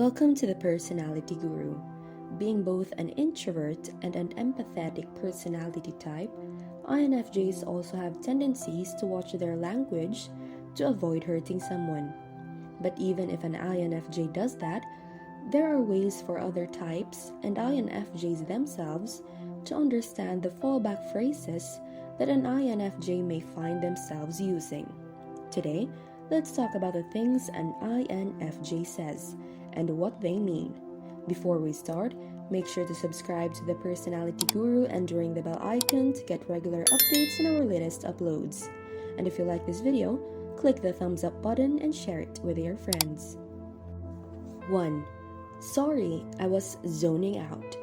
Welcome to the Personality Guru. Being both an introvert and an empathetic personality type, INFJs also have tendencies to watch their language to avoid hurting someone. But even if an INFJ does that, there are ways for other types and INFJs themselves to understand the fallback phrases that an INFJ may find themselves using. Today, let's talk about the things an INFJ says and what they mean. Before we start, make sure to subscribe to the Personality Guru and ring the bell icon to get regular updates on our latest uploads. And if you like this video, click the thumbs up button and share it with your friends. 1. Sorry, I was zoning out.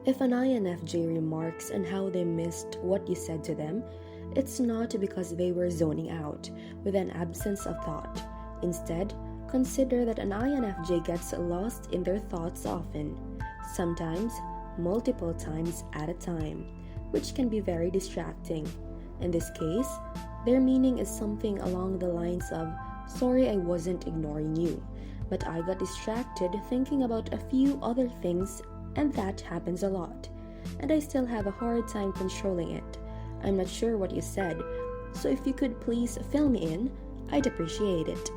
If an INFJ remarks on how they missed what you said to them, it's not because they were zoning out with an absence of thought. Instead, consider that an INFJ gets lost in their thoughts often, sometimes multiple times at a time, which can be very distracting. In this case, their meaning is something along the lines of, "Sorry, I wasn't ignoring you, but I got distracted thinking about a few other things, and that happens a lot, and I still have a hard time controlling it. I'm not sure what you said, so if you could please fill me in, I'd appreciate it."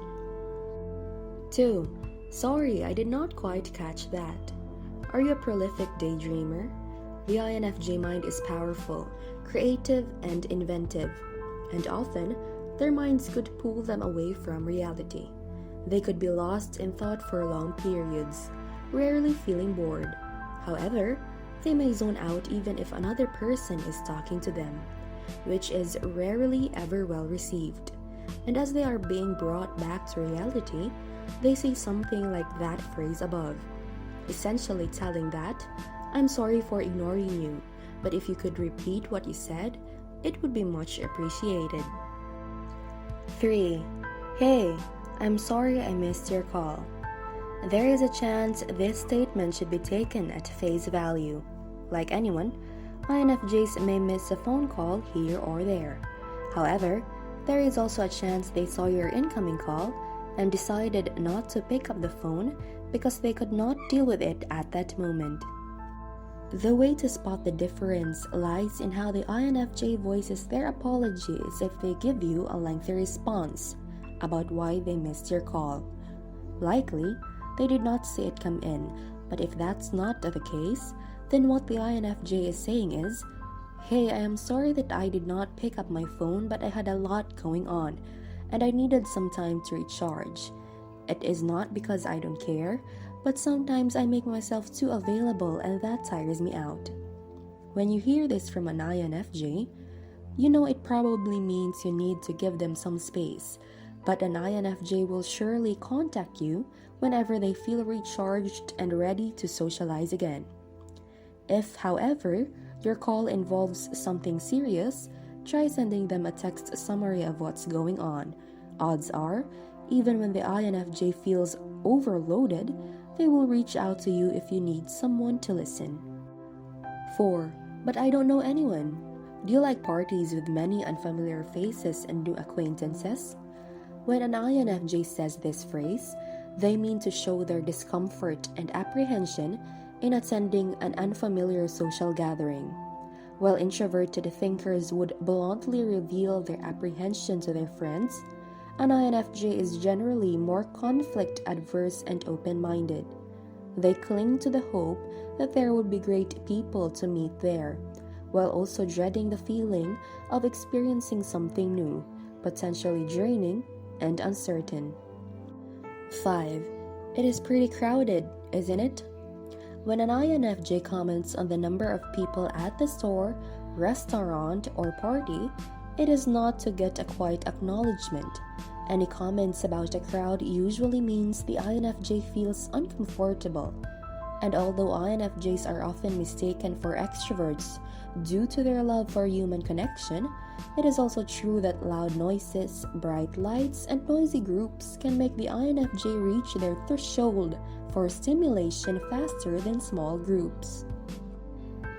2. Sorry, I did not quite catch that. Are you a prolific daydreamer? The INFJ mind is powerful, creative, and inventive, and often their minds could pull them away from reality. They could be lost in thought for long periods, rarely feeling bored. However, they may zone out even if another person is talking to them, which is rarely ever well received. And as they are being brought back to reality, they say something like that phrase above, essentially telling that, "I'm sorry for ignoring you, but if you could repeat what you said, it would be much appreciated." 3. Hey, I'm sorry I missed your call. There is a chance this statement should be taken at face value. Like anyone, INFJs may miss a phone call here or there. However, there is also a chance they saw your incoming call and decided not to pick up the phone because they could not deal with it at that moment. The way to spot the difference lies in how the INFJ voices their apologies if they give you a lengthy response about why they missed your call. Likely, they did not see it come in, but if that's not the case, then what the INFJ is saying is, "Hey, I am sorry that I did not pick up my phone, but I had a lot going on, and I needed some time to recharge. It is not because I don't care, but sometimes I make myself too available and that tires me out." When you hear this from an INFJ, you know it probably means you need to give them some space, but an INFJ will surely contact you whenever they feel recharged and ready to socialize again. If, however, your call involves something serious, try sending them a text summary of what's going on. Odds are, even when the INFJ feels overloaded, they will reach out to you if you need someone to listen. 4. But I don't know anyone. Do you like parties with many unfamiliar faces and new acquaintances? When an INFJ says this phrase, they mean to show their discomfort and apprehension in attending an unfamiliar social gathering. While introverted thinkers would bluntly reveal their apprehension to their friends, an INFJ is generally more conflict-adverse and open-minded. They cling to the hope that there would be great people to meet there, while also dreading the feeling of experiencing something new, potentially draining and uncertain. 5. It is pretty crowded, isn't it? When an INFJ comments on the number of people at the store, restaurant, or party, it is not to get a quiet acknowledgement. Any comments about a crowd usually means the INFJ feels uncomfortable. And although INFJs are often mistaken for extroverts due to their love for human connection, it is also true that loud noises, bright lights, and noisy groups can make the INFJ reach their threshold for stimulation faster than small groups.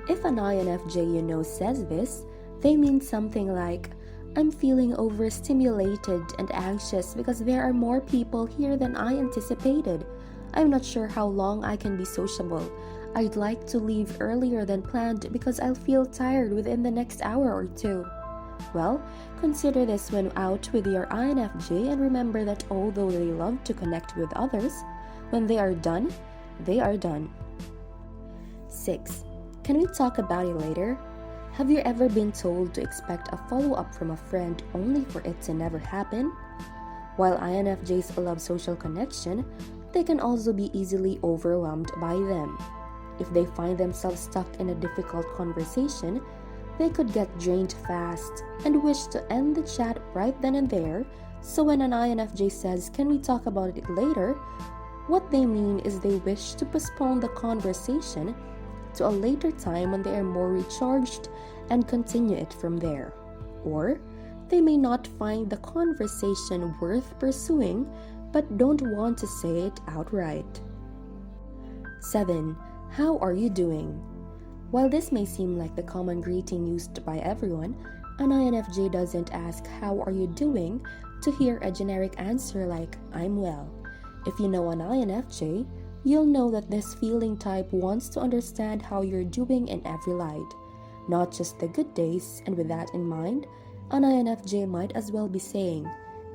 If an INFJ you know says this, they mean something like, I'm feeling overstimulated and anxious because there are more people here than I anticipated. I'm not sure how long I can be sociable. I'd like to leave earlier than planned because I'll feel tired within the next hour or two. Well, consider this when out with your INFJ and remember that although they love to connect with others, when they are done, they are done. 6. Can we talk about it later? Have you ever been told to expect a follow-up from a friend only for it to never happen? While INFJs love social connection, they can also be easily overwhelmed by them. If they find themselves stuck in a difficult conversation, they could get drained fast and wish to end the chat right then and there. So when an INFJ says, "Can we talk about it later?" what they mean is they wish to postpone the conversation to a later time when they are more recharged and continue it from there. Or they may not find the conversation worth pursuing but don't want to say it outright. 7. How are you doing? While this may seem like the common greeting used by everyone, an INFJ doesn't ask "How are you doing?" to hear a generic answer like "I'm well." If you know an INFJ, you'll know that this feeling type wants to understand how you're doing in every light, not just the good days, and with that in mind, an INFJ might as well be saying,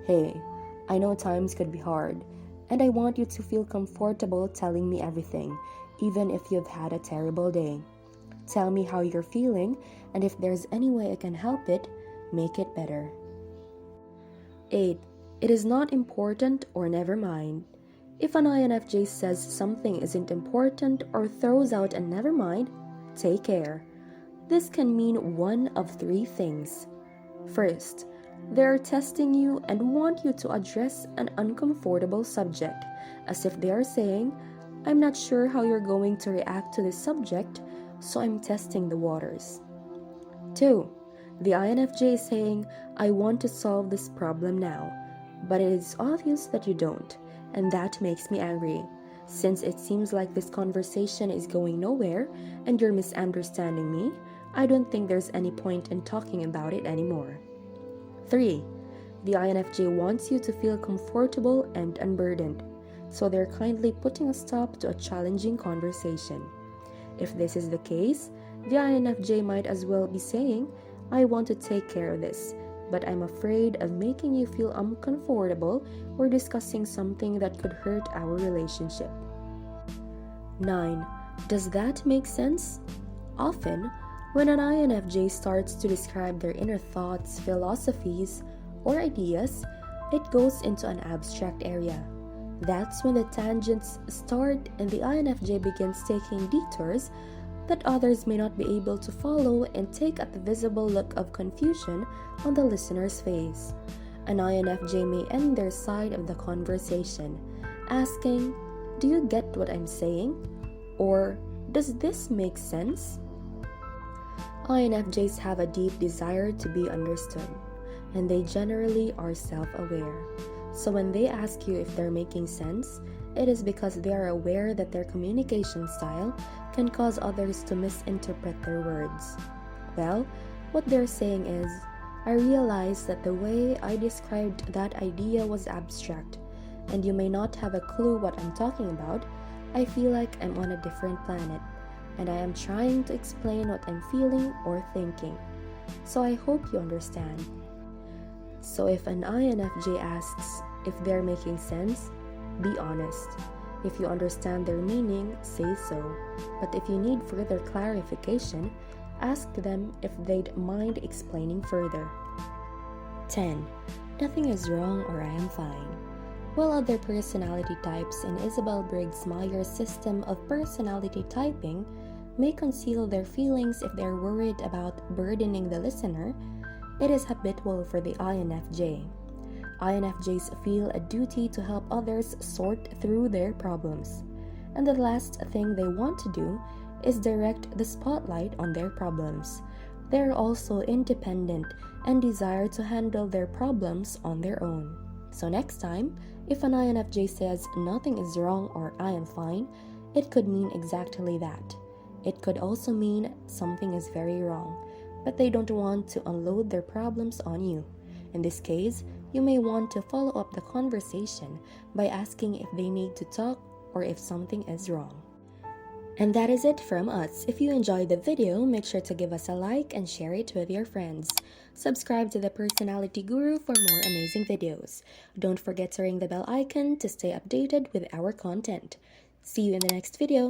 "Hey, I know times could be hard, and I want you to feel comfortable telling me everything, even if you've had a terrible day. Tell me how you're feeling, and if there's any way I can help it, make it better." 8. It is not important or never mind. If an INFJ says something isn't important or throws out a never mind, take care. This can mean one of 3 things. First, they're testing you and want you to address an uncomfortable subject, as if they are saying, "I'm not sure how you're going to react to this subject, so I'm testing the waters." 2. The INFJ is saying, "I want to solve this problem now, but it is obvious that you don't, and that makes me angry. Since it seems like this conversation is going nowhere and you're misunderstanding me, I don't think there's any point in talking about it anymore." 3. The INFJ wants you to feel comfortable and unburdened, so they're kindly putting a stop to a challenging conversation. If this is the case, the INFJ might as well be saying, "I want to take care of this, but I'm afraid of making you feel uncomfortable or discussing something that could hurt our relationship." 9. Does that make sense? Often, when an INFJ starts to describe their inner thoughts, philosophies, or ideas, it goes into an abstract area. That's when the tangents start and the INFJ begins taking detours that others may not be able to follow and take at the visible look of confusion on the listener's face. An INFJ may end their side of the conversation, asking, "Do you get what I'm saying?" or "Does this make sense?" INFJs have a deep desire to be understood, and they generally are self-aware. So when they ask you if they're making sense, it is because they are aware that their communication style can cause others to misinterpret their words. Well, what they're saying is, "I realize that the way I described that idea was abstract, and you may not have a clue what I'm talking about. I feel like I'm on a different planet, and I am trying to explain what I'm feeling or thinking. So I hope you understand." So if an INFJ asks if they're making sense, be honest. If you understand their meaning, say so. But if you need further clarification, ask them if they'd mind explaining further. 10. Nothing is wrong or I am fine. While other personality types in Myers-Briggs system of personality typing may conceal their feelings if they're worried about burdening the listener, it is habitual for the INFJ. INFJs feel a duty to help others sort through their problems, and the last thing they want to do is direct the spotlight on their problems. They are also independent and desire to handle their problems on their own. So next time, if an INFJ says "nothing is wrong" or "I am fine," it could mean exactly that. It could also mean something is very wrong, but they don't want to unload their problems on you. In this case, you may want to follow up the conversation by asking if they need to talk or if something is wrong. And that is it from us. If you enjoyed the video, make sure to give us a like and share it with your friends. Subscribe to the Personality Guru for more amazing videos. Don't forget to ring the bell icon to stay updated with our content. See you in the next video.